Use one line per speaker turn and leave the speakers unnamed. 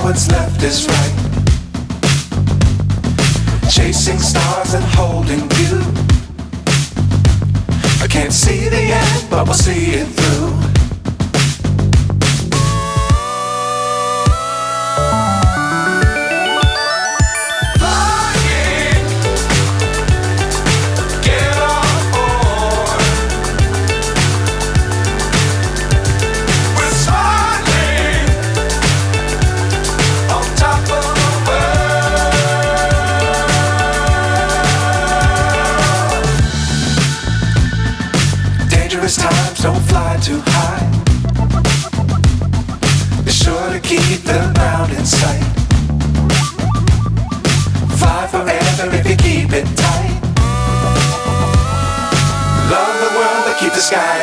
what's left is right. Chasing stars and holding you. I can't see the end, but we'll see it through. Times don't fly too high. Be sure to keep the ground in sight. Fly forever if you keep it tight. Love the world but keep the sky